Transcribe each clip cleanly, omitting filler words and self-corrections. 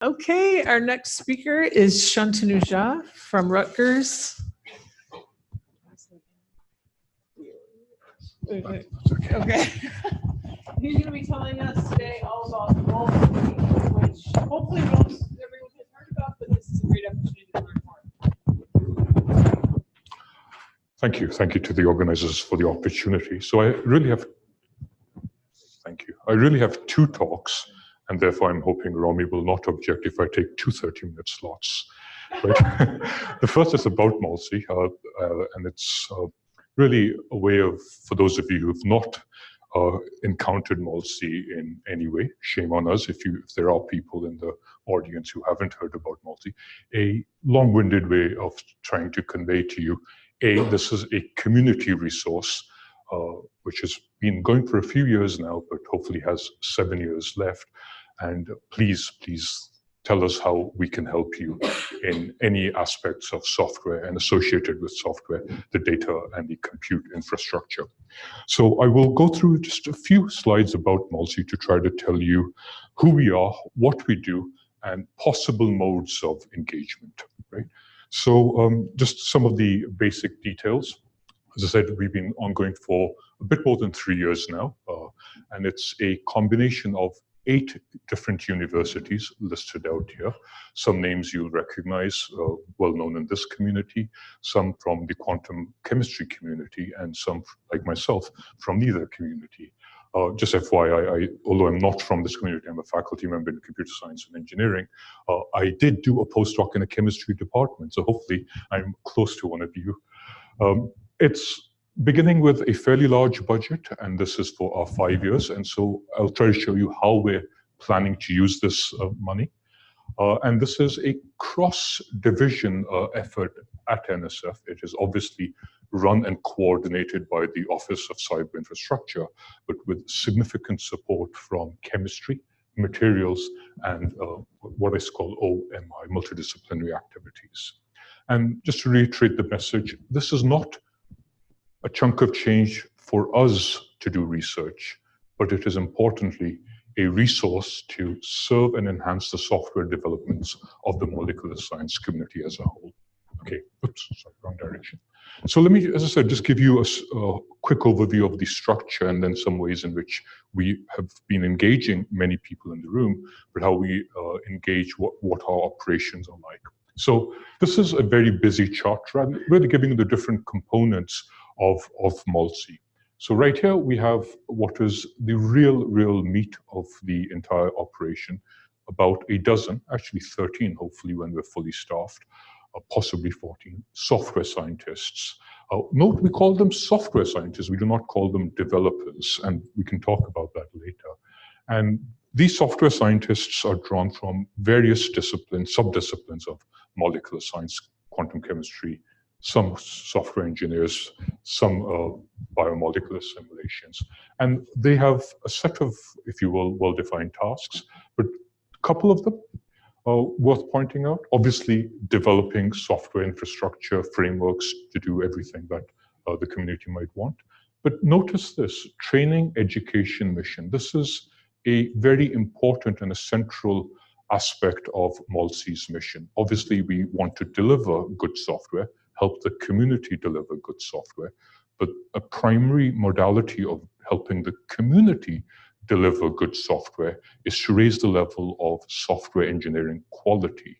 Okay, our next speaker is Shantanu Jha from Rutgers. Okay. He's going to be telling us today all about MolSSI, which hopefully most everyone has heard about, but this is a great opportunity to learn more. Thank you. Thank you to the organizers for the opportunity. So I really have two talks, and therefore I'm hoping Romy will not object if I take two 30-minute slots. Right? The first is about MolSSI, and it's really a way of, for those of you who've not encountered MolSSI in any way, shame on us if there are people in the audience who haven't heard about MolSSI, a long-winded way of trying to convey to you, this is a community resource which has been going for a few years now, but hopefully has 7 years left. And please tell us how we can help you in any aspects of software and associated with software, the data and the compute infrastructure. So I will go through just a few slides about MolSSI to try to tell you who we are, what we do, and possible modes of engagement, right? So just some of the basic details. As I said, we've been ongoing for a bit more than 3 years now, and it's a combination of 8 different universities listed out here. Some names you'll recognize, well known in this community, some from the quantum chemistry community, and some, like myself, from neither community. Just FYI, although I'm not from this community, I'm a faculty member in computer science and engineering, I did do a postdoc in a chemistry department, so hopefully I'm close to one of you. It's beginning with a fairly large budget, and this is for our 5 years, and so I'll try to show you how we're planning to use this money. And this is a cross-division effort at NSF. It is obviously run and coordinated by the Office of Cyber Infrastructure, but with significant support from chemistry, materials, and what is called OMI, multidisciplinary activities. And just to reiterate the message, this is not a chunk of change for us to do research, but it is importantly a resource to serve and enhance the software developments of the molecular science community as a whole. Okay, oops, sorry, wrong direction. So let me, as I said, just give you a quick overview of the structure and then some ways in which we have been engaging many people in the room, but how we engage what our operations are like. So this is a very busy chart, really giving the different components of MolSSI. So right here we have what is the real meat of the entire operation, about a dozen, actually 13 hopefully when we're fully staffed, possibly 14, software scientists. Note we call them software scientists, we do not call them developers, and we can talk about that later. And these software scientists are drawn from various disciplines, sub-disciplines of molecular science, quantum chemistry, some software engineers, some biomolecular simulations. And they have a set of, if you will, well-defined tasks, but a couple of them are worth pointing out. Obviously, developing software infrastructure frameworks to do everything that the community might want. But notice this, training, education, mission. This is a very important and a central aspect of MolSSI's mission. Obviously, we want to deliver good software, help the community deliver good software, but a primary modality of helping the community deliver good software is to raise the level of software engineering quality.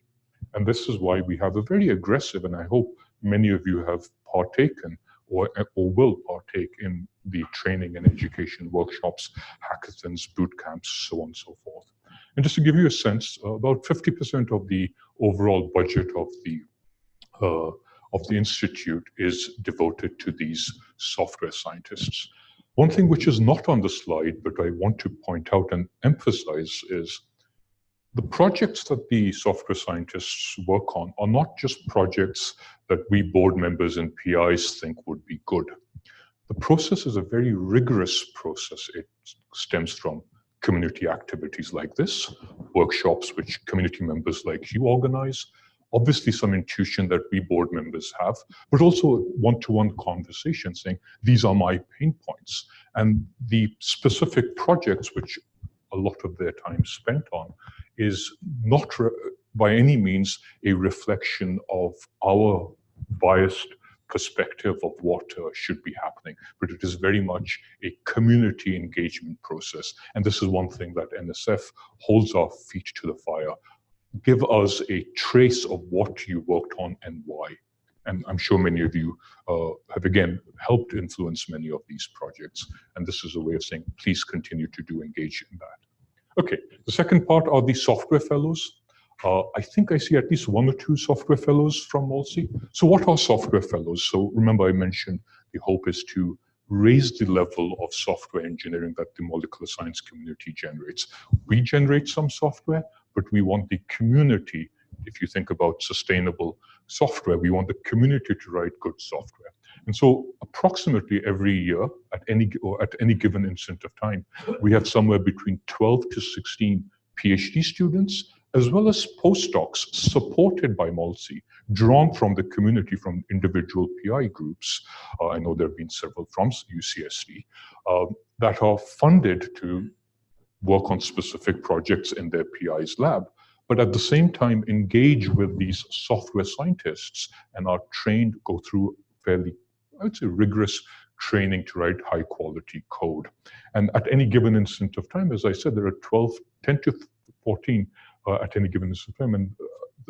And this is why we have a very aggressive, and I hope many of you have partaken or will partake in the training and education workshops, hackathons, boot camps, so on and so forth. And just to give you a sense, about 50% of the overall budget of the institute is devoted to these software scientists. One thing which is not on the slide, but I want to point out and emphasize is the projects that the software scientists work on are not just projects that we board members and PIs think would be good. The process is a very rigorous process. It stems from community activities like this, workshops which community members like you organize, obviously some intuition that we board members have, but also one-to-one conversation saying, these are my pain points. And the specific projects which a lot of their time spent on is not by any means a reflection of our biased perspective of what should be happening, but it is very much a community engagement process. And this is one thing that NSF holds our feet to the fire. Give us a trace of what you worked on and why. And I'm sure many of you have, again, helped influence many of these projects. And this is a way of saying, please continue to engage in that. Okay, the second part are the software fellows. I think I see at least 1 or 2 software fellows from MolSSI. So what are software fellows? So remember I mentioned the hope is to raise the level of software engineering that the molecular science community generates. We generate some software, but we want the community, if you think about sustainable software, we want the community to write good software. And so approximately every year at any given instant of time, we have somewhere between 12 to 16 PhD students, as well as postdocs supported by MolSSI, drawn from the community, from individual PI groups. I know there have been several from UCSD that are funded to work on specific projects in their PI's lab, but at the same time engage with these software scientists and are trained, go through fairly, I would say, rigorous training to write high quality code. And at any given instant of time, as I said, there are 10 to 14 at any given instant of time, and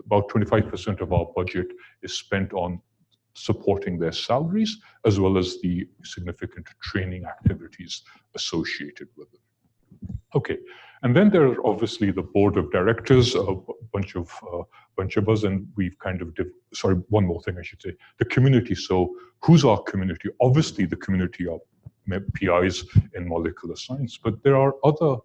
about 25% of our budget is spent on supporting their salaries, as well as the significant training activities associated with it. Okay, and then there are obviously the board of directors, a bunch of us, and we've kind of, sorry, one more thing I should say, the community. So who's our community? Obviously the community of PIs in molecular science, but there are other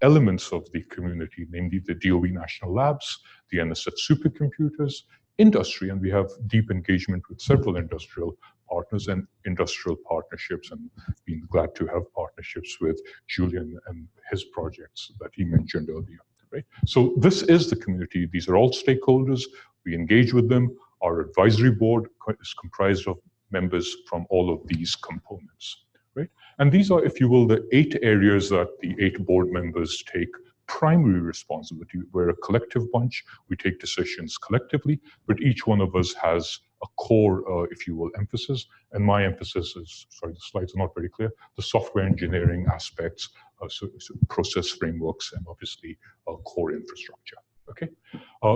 elements of the community, namely the DOE national labs, the NSF supercomputers, industry, and we have deep engagement with several industrial partners and industrial partnerships, and been glad to have partnerships with Julian and his projects that he mentioned earlier, right? So this is the community. These are all stakeholders. We engage with them. Our advisory board is comprised of members from all of these components, right? And these are, if you will, the 8 areas that the 8 board members take primary responsibility. We're a collective bunch. We take decisions collectively, but each one of us has a core, if you will, emphasis. And my emphasis is, sorry, the slides are not very clear, the software engineering aspects, so process frameworks, and obviously core infrastructure. Okay,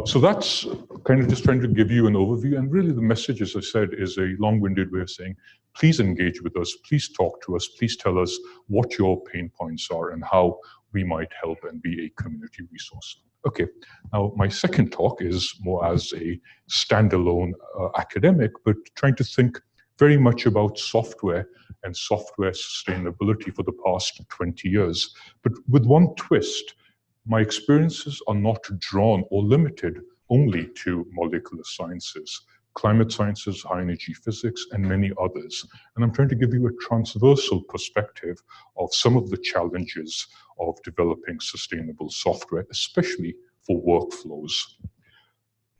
so that's kind of just trying to give you an overview. And really the message, as I said, is a long-winded way of saying, please engage with us, please talk to us, please tell us what your pain points are and how we might help and be a community resource. Okay, now my second talk is more as a standalone academic, but trying to think very much about software and software sustainability for the past 20 years, but with one twist. My experiences are not drawn or limited only to molecular sciences, climate sciences, high energy physics, and many others. And I'm trying to give you a transversal perspective of some of the challenges of developing sustainable software, especially for workflows.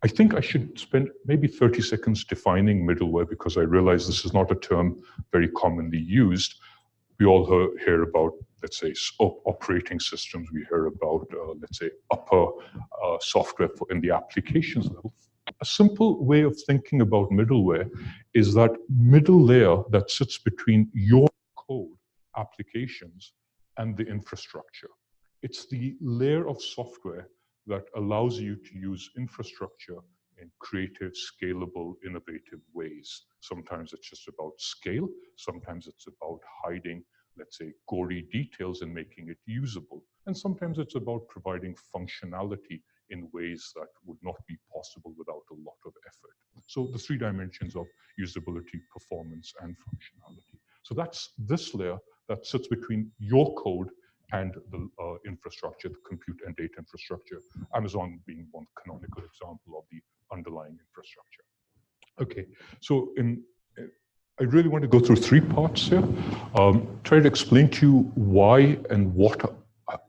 I think I should spend maybe 30 seconds defining middleware, because I realize this is not a term very commonly used. We all hear about, let's say, operating systems. We hear about, let's say, upper software in the applications level. A simple way of thinking about middleware is that middle layer that sits between your code applications and the infrastructure. It's the layer of software that allows you to use infrastructure in creative, scalable, innovative ways. Sometimes it's just about scale. Sometimes it's about hiding, let's say, gory details and making it usable. And sometimes it's about providing functionality in ways that would not be possible without a lot of effort. So the 3 dimensions of usability, performance, and functionality. So that's this layer that sits between your code and the infrastructure, the compute and data infrastructure, Amazon being one canonical example of the underlying infrastructure. Okay, so I really want to go through 3 parts here. Try to explain to you why and what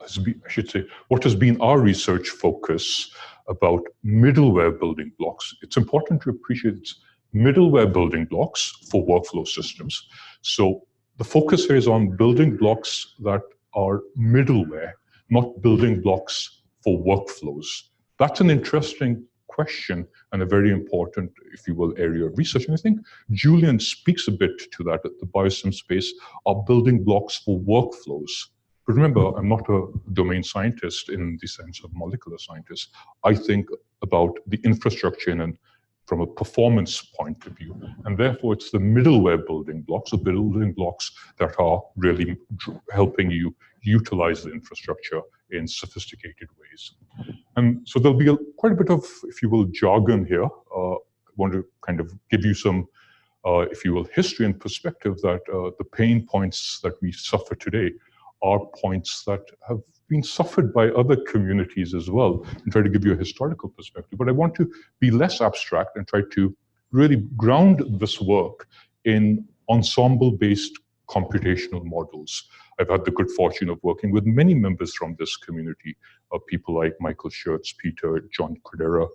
has been, I should say, what has been our research focus about middleware building blocks. It's important to appreciate it's middleware building blocks for workflow systems. So the focus here is on building blocks that are middleware not building blocks for workflows? That's an interesting question and a very important, if you will, area of research. And I think Julian speaks a bit to that. The biosim space are building blocks for workflows. But remember, I'm not a domain scientist in the sense of molecular scientist. I think about the infrastructure and from a performance point of view. And therefore, it's the middleware building blocks, or building blocks that are really helping you utilize the infrastructure in sophisticated ways. And so there'll be quite a bit of, if you will, jargon here. I want to kind of give you some, if you will, history and perspective that the pain points that we suffer today are points that have been suffered by other communities as well, and try to give you a historical perspective. But I want to be less abstract and try to really ground this work in ensemble-based computational models. I've had the good fortune of working with many members from this community, people like Michael Schertz, Peter, John Cordera,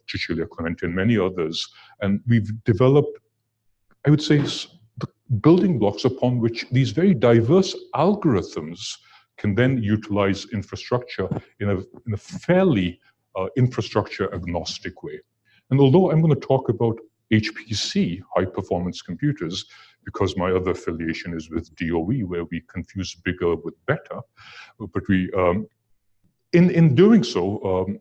Cecilia Clemente, and many others. And we've developed, I would say, the building blocks upon which these very diverse algorithms can then utilize infrastructure in a fairly infrastructure agnostic way. And although I'm going to talk about HPC, high performance computers, because my other affiliation is with DOE, where we confuse bigger with better, but we, in doing so,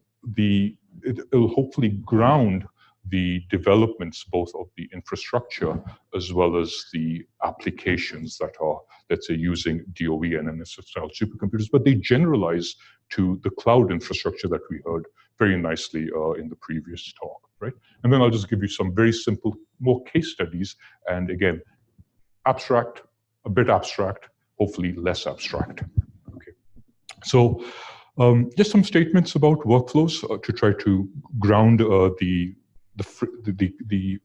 it'll hopefully ground the developments both of the infrastructure as well as the applications that are, let's say, using DOE and NSF-style supercomputers, but they generalize to the cloud infrastructure that we heard very nicely in the previous talk, right? And then I'll just give you some very simple, more case studies, and again, abstract, a bit abstract, hopefully less abstract. Okay, so just some statements about workflows to try to ground the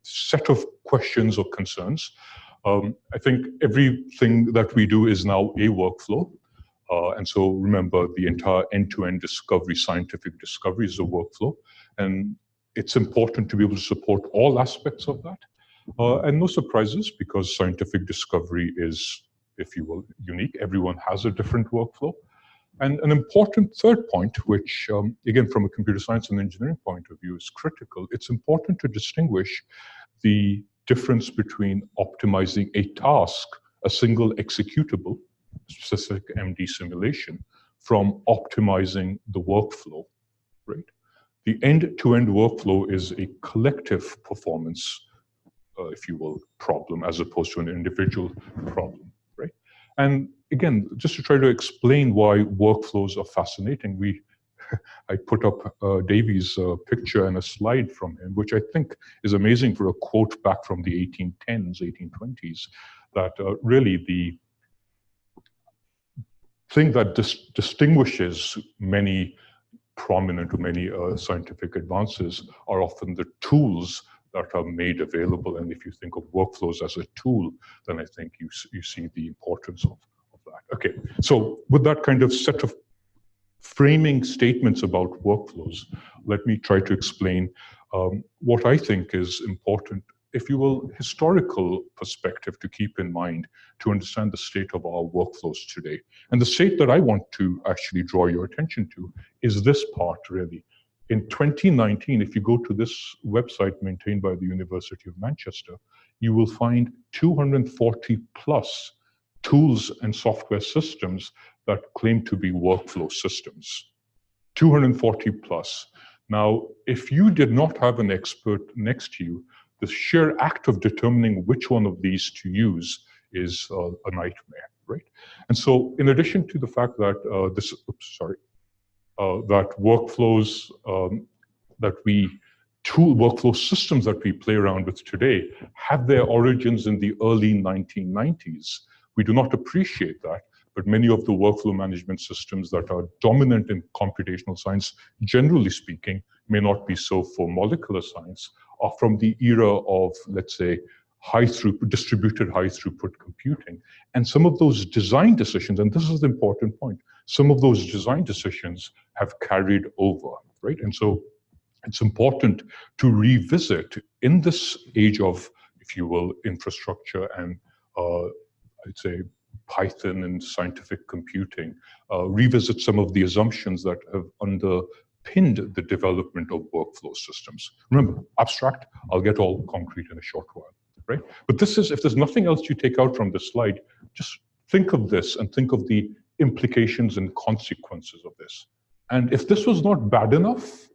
set of questions or concerns. I think everything that we do is now a workflow. And so remember, the entire end-to-end discovery, scientific discovery is a workflow. And it's important to be able to support all aspects of that. And no surprises, because scientific discovery is, if you will, unique. Everyone has a different workflow. And an important third point, which, again, from a computer science and engineering point of view is critical, it's important to distinguish the difference between optimizing a task, a single executable, specific MD simulation, from optimizing the workflow, right? The end-to-end workflow is a collective performance, if you will, problem, as opposed to an individual problem, right? And again, just to try to explain why workflows are fascinating, I put up Davy's picture and a slide from him, which I think is amazing for a quote back from the 1810s, 1820s, that really the thing that distinguishes many prominent or many scientific advances are often the tools that are made available. And if you think of workflows as a tool, then I think you see the importance of that. Okay, so with that kind of set of framing statements about workflows, let me try to explain what I think is important, if you will, historical perspective to keep in mind to understand the state of our workflows today. And the state that I want to actually draw your attention to is this part, really. In 2019, if you go to this website maintained by the University of Manchester, you will find 240 plus tools and software systems that claim to be workflow systems. 240 plus. Now, if you did not have an expert next to you, the sheer act of determining which one of these to use is a nightmare, right? And so, in addition to the fact that that workflows workflow systems that we play around with today have their origins in the early 1990s. We do not appreciate that, but many of the workflow management systems that are dominant in computational science, generally speaking, may not be so for molecular science, are from the era of, let's say, distributed high throughput computing. And some of those design decisions, and this is the important point, some of those design decisions have carried over, right? And so it's important to revisit in this age of, if you will, infrastructure and I'd say Python and scientific computing, revisit some of the assumptions that have underpinned the development of workflow systems. Remember, abstract, I'll get all concrete in a short while, right? But this is, if there's nothing else you take out from this slide, just think of this and think of the implications and consequences of this. And if this was not bad enough,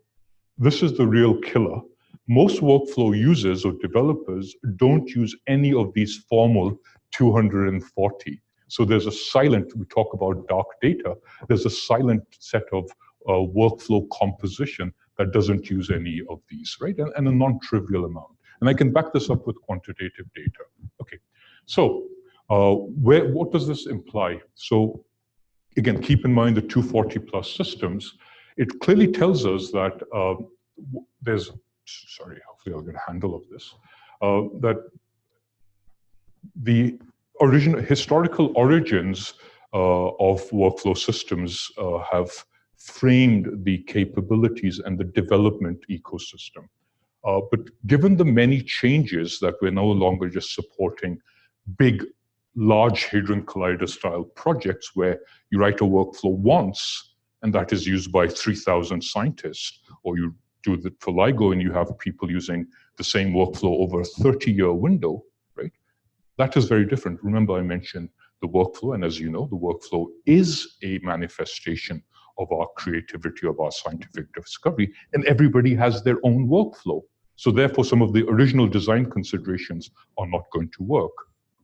this is the real killer. Most workflow users or developers don't use any of these formal 240. So there's a silent, we talk about dark data, there's a silent set of workflow composition that doesn't use any of these, right? And a non-trivial amount. And I can back this up with quantitative data. Okay, so what does this imply? So again, keep in mind the 240 plus systems. It clearly tells us that there's, sorry, hopefully I'll get a handle of this, that the historical origins of workflow systems have framed the capabilities and the development ecosystem. But given the many changes that we're no longer just supporting big, large Hadron Collider style projects where you write a workflow once and that is used by 3,000 scientists, or you do it for LIGO and you have people using the same workflow over a 30-year window, right? That is very different. Remember I mentioned the workflow, and as you know, the workflow is a manifestation of our creativity, of our scientific discovery, and everybody has their own workflow. So therefore, some of the original design considerations are not going to work,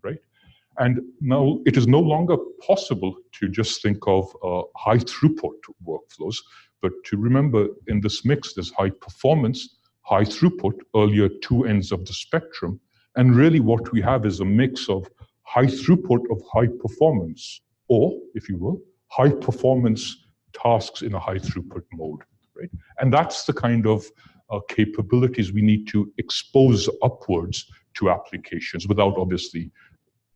right? And now it is no longer possible to just think of high throughput workflows, but to remember in this mix, there's high performance, high throughput, earlier two ends of the spectrum. And really what we have is a mix of high throughput of high performance, or if you will, high performance tasks in a high throughput mode, right? And that's the kind of capabilities we need to expose upwards to applications without obviously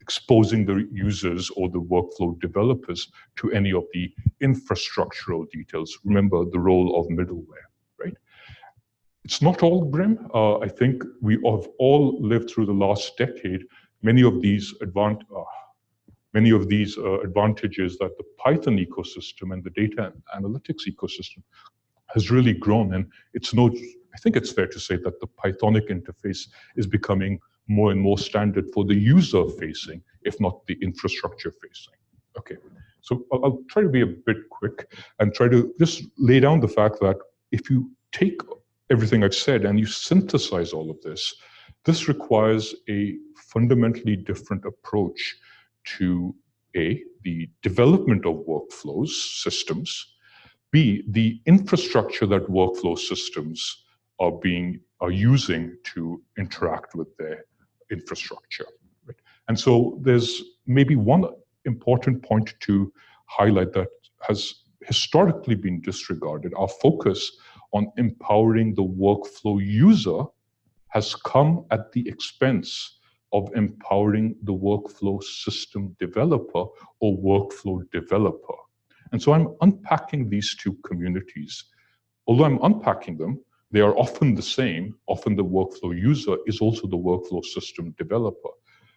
exposing the users or the workflow developers to any of the infrastructural details. Remember the role of middleware, right? It's not all grim. I think we have all lived through the last decade many of these advantages that the Python ecosystem and the data analytics ecosystem has really grown. And I think it's fair to say that the Pythonic interface is becoming more and more standard for the user facing, if not the infrastructure facing. Okay, so I'll try to be a bit quick and try to just lay down the fact that if you take everything I've said and you synthesize all of this, this requires a fundamentally different approach to A, the development of workflows, systems, B, the infrastructure that workflow systems are using to interact with their infrastructure. Right? And so there's maybe one important point to highlight that has historically been disregarded. Our focus on empowering the workflow user has come at the expense of empowering the workflow system developer or workflow developer. And so I'm unpacking these two communities. Although I'm unpacking them, they are often the same. Often the workflow user is also the workflow system developer.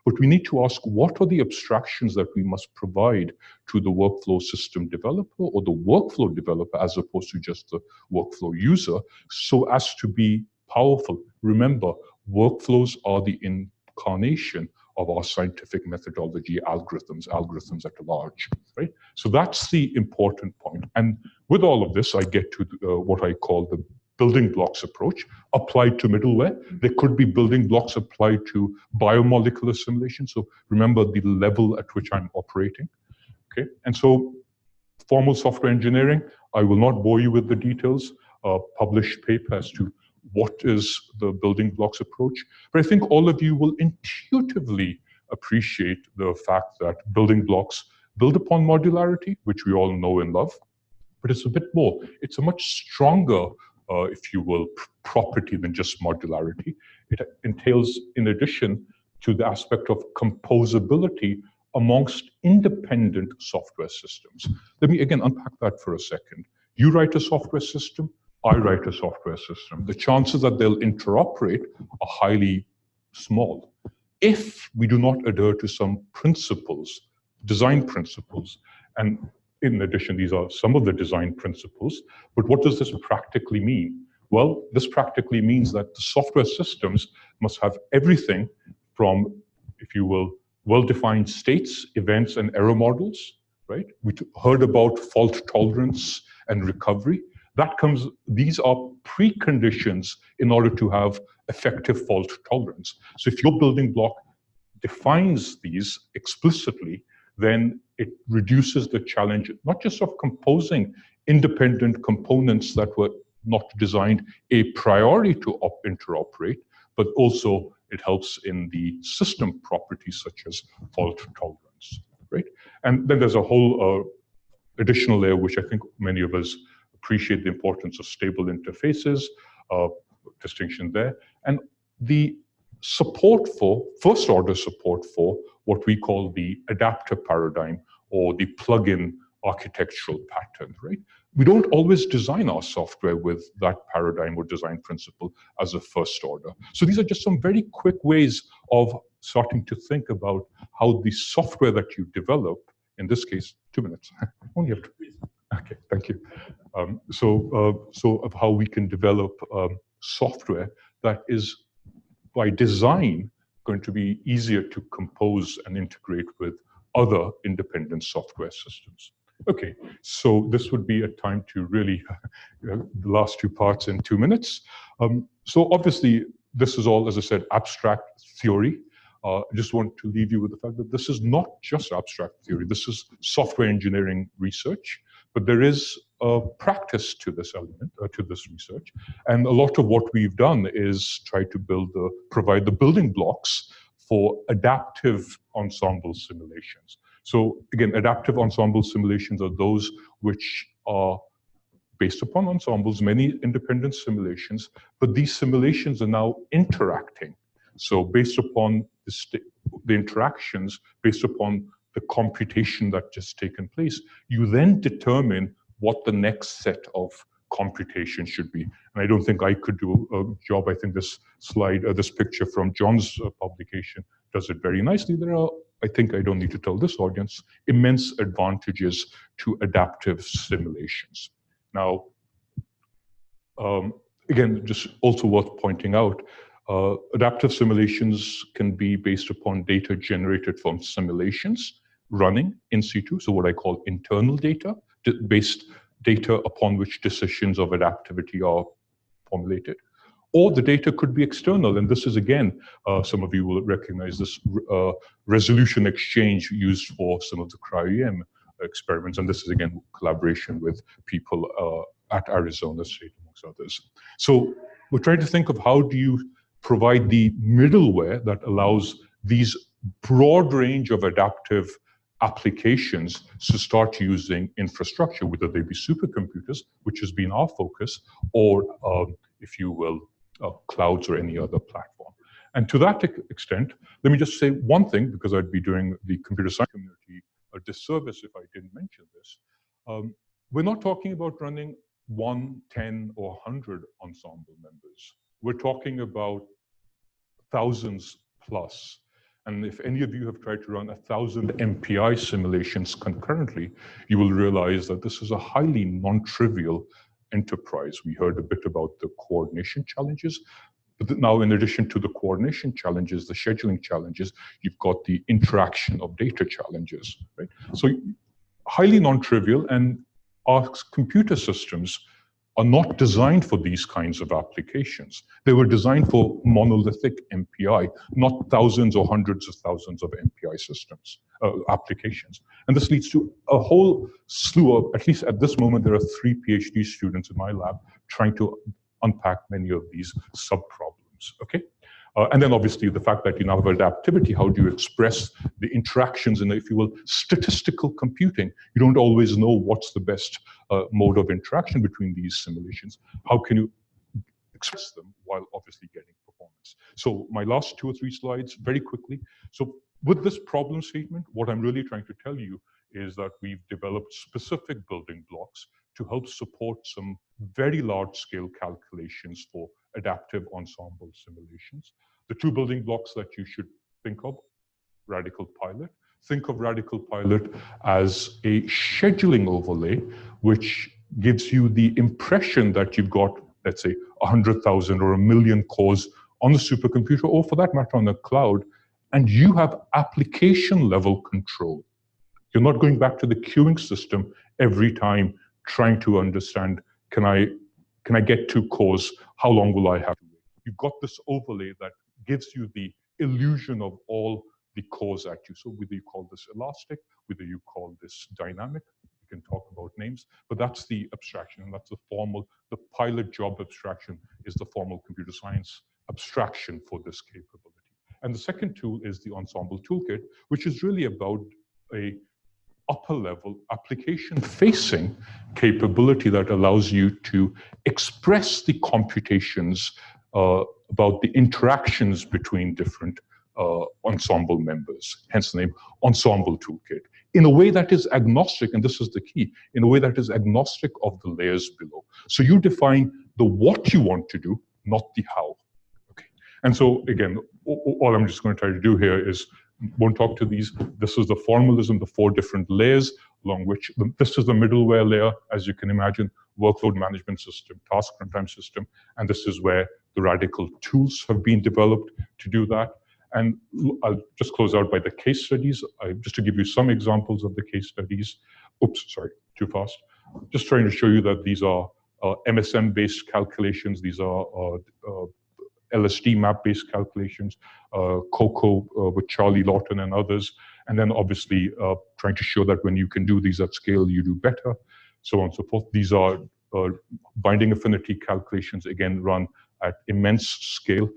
But we need to ask, what are the abstractions that we must provide to the workflow system developer or the workflow developer as opposed to just the workflow user so as to be powerful? Remember, workflows are the incarnation of our scientific methodology, algorithms at large, right? So that's the important point. And with all of this, I get to what I call the building blocks approach applied to middleware. There could be building blocks applied to biomolecular simulation. So remember the level at which I'm operating, okay? And so formal software engineering, I will not bore you with the details, published paper as to what is the building blocks approach. But I think all of you will intuitively appreciate the fact that building blocks build upon modularity, which we all know and love, but it's a bit more. It's a much stronger, if you will, property than just modularity. It entails, in addition to the aspect of composability amongst independent software systems. Let me again unpack that for a second. You write a software system, I write a software system. The chances that they'll interoperate are highly small if we do not adhere to some principles design principles. And in addition, these are some of the design principles. But what does this practically mean? Well, this practically means that the software systems must have everything from, if you will, well-defined states, events, and error models, right? We heard about fault tolerance and recovery. These are preconditions in order to have effective fault tolerance. So if your building block defines these explicitly, then it reduces the challenge, not just of composing independent components that were not designed a priori to interoperate, but also it helps in the system properties such as fault tolerance, right? And then there's a whole additional layer, which I think many of us appreciate the importance of stable interfaces, distinction there, and the support for, first order support for what we call the adapter paradigm or the plug-in architectural pattern, right? We don't always design our software with that paradigm or design principle as a first order. So these are just some very quick ways of starting to think about how the software that you develop, in this case, 2 minutes, only have to. Okay, thank you. So of how we can develop software that is by design going to be easier to compose and integrate with other independent software systems. Okay, so this would be a time to really, the last two parts in 2 minutes. So obviously, this is all, as I said, abstract theory. I just want to leave you with the fact that this is not just abstract theory. This is software engineering research, but there is a practice to this element, to this research. And a lot of what we've done is try to provide the building blocks for adaptive ensemble simulations. So again, adaptive ensemble simulations are those which are based upon ensembles, many independent simulations, but these simulations are now interacting. So based upon the interactions, based upon the computation that just taken place, you then determine what the next set of computation should be. And I don't think I could do a job. I think this slide, this picture from John's publication does it very nicely. There are, I think I don't need to tell this audience, immense advantages to adaptive simulations. Now, again, just also worth pointing out, adaptive simulations can be based upon data generated from simulations running in situ, so what I call internal data, based data upon which decisions of adaptivity are formulated. Or the data could be external, and this is again, some of you will recognize this resolution exchange used for some of the cryo-EM experiments, and this is again collaboration with people at Arizona State, amongst others. So we're trying to think of how do you provide the middleware that allows these broad range of adaptive applications to start using infrastructure, whether they be supercomputers, which has been our focus, or if you will, clouds or any other platform. And to that extent, let me just say one thing, because I'd be doing the computer science community a disservice if I didn't mention this. We're not talking about running 1, 10, or 100 ensemble members. We're talking about thousands plus. And if any of you have tried to run 1,000 MPI simulations concurrently, you will realize that this is a highly non-trivial enterprise. We heard a bit about the coordination challenges, but now in addition to the coordination challenges, the scheduling challenges, you've got the interaction of data challenges, right? So highly non-trivial, and our computer systems are not designed for these kinds of applications. They were designed for monolithic MPI, not thousands or hundreds of thousands of MPI systems, applications. And this leads to a whole slew of, at least at this moment, there are 3 PhD students in my lab trying to unpack many of these sub-problems, okay? And then obviously the fact that you now have adaptivity, how do you express the interactions in, if you will, statistical computing? You don't always know what's the best mode of interaction between these simulations. How can you express them while obviously getting performance? So my last 2 or 3 slides, very quickly. So with this problem statement, what I'm really trying to tell you is that we've developed specific building blocks to help support some very large-scale calculations for adaptive ensemble simulations. The 2 building blocks that you should think of, radical pilot, Think of Radical Pilot as a scheduling overlay, which gives you the impression that you've got, let's say, 100,000 or 1,000,000 cores on the supercomputer, or for that matter on the cloud, and you have application level control. You're not going back to the queuing system every time trying to understand, can I get 2 cores? How long will I have to wait? You've got this overlay that gives you the illusion of all the cores at you. So whether you call this elastic, whether you call this dynamic, we can talk about names, but that's the abstraction, and that's the formal, the pilot job abstraction is the formal computer science abstraction for this capability. And the second tool is the Ensemble Toolkit, which is really about a upper level application facing capability that allows you to express the computations about the interactions between different ensemble members, hence the name Ensemble Toolkit, in a way that is agnostic, and this is the key, in a way that is agnostic of the layers below. So you define the what you want to do, not the how. Okay. And so again, all I'm just going to try to do here is, won't talk to these. This is the formalism, the 4 different layers along which, this is the middleware layer, as you can imagine, workload management system, task runtime system, and this is where the Radical tools have been developed to do that. And I'll just close out by the case studies, just to give you some examples of the case studies. Oops, sorry, too fast. Just trying to show you that these are MSM-based calculations, these are LSD map-based calculations, COCO with Charlie Lawton and others, and then obviously trying to show that when you can do these at scale, you do better, so on and so forth. These are binding affinity calculations, again, run at immense scale,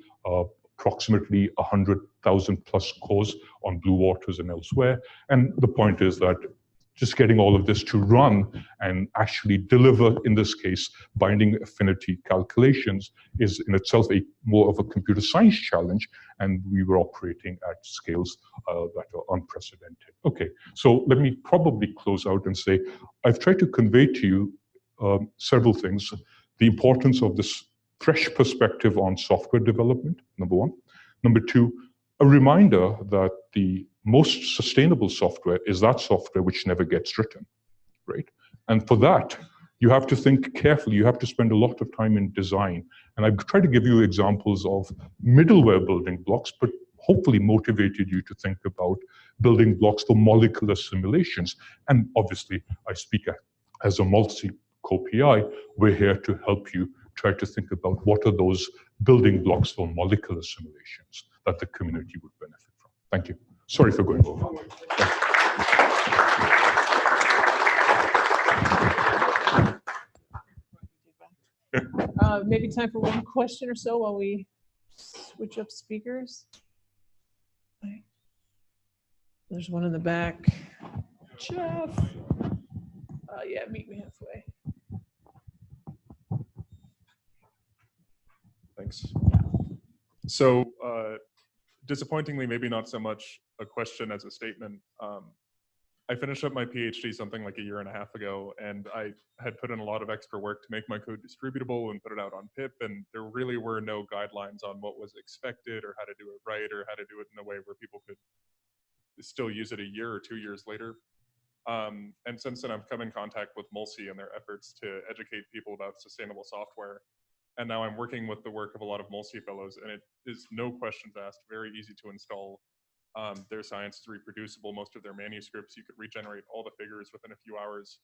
approximately 100,000 plus cores on Blue Waters and elsewhere. And the point is that just getting all of this to run and actually deliver, in this case, binding affinity calculations is in itself more of a computer science challenge, and we were operating at scales that are unprecedented. Okay, so let me probably close out and say, I've tried to convey to you several things. The importance of this fresh perspective on software development, number 1. Number 2, a reminder that the most sustainable software is that software which never gets written, right? And for that, you have to think carefully. You have to spend a lot of time in design. And I've tried to give you examples of middleware building blocks, but hopefully motivated you to think about building blocks for molecular simulations. And obviously, I speak as a MolSSI co-PI. We're here to help you try to think about what are those building blocks for molecular simulations that the community would benefit from. Thank you. Sorry for going over. Maybe time for one question or so while we switch up speakers. There's one in the back. Jeff. Yeah, meet me halfway. Thanks. So disappointingly, maybe not so much a question as a statement. I finished up my PhD something like 1.5 years ago, and I had put in a lot of extra work to make my code distributable and put it out on pip, and there really were no guidelines on what was expected or how to do it right or how to do it in a way where people could still use it 1 year or 2 years later. And since then, I've come in contact with MolSSI and their efforts to educate people about sustainable software. And now I'm working with the work of a lot of MolSSI fellows, and it is, no questions asked, very easy to install. Their science is reproducible. Most of their manuscripts, you could regenerate all the figures within a few hours.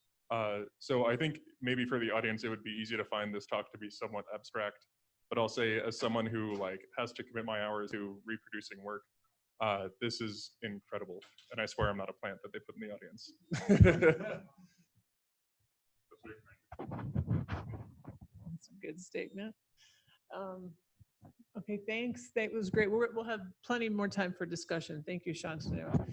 So I think maybe for the audience, it would be easy to find this talk to be somewhat abstract. But I'll say, as someone who has to commit my hours to reproducing work, this is incredible. And I swear I'm not a plant that they put in the audience. That's a good statement. Okay, thanks. That was great. We'll have plenty more time for discussion. Thank you, Shantanu.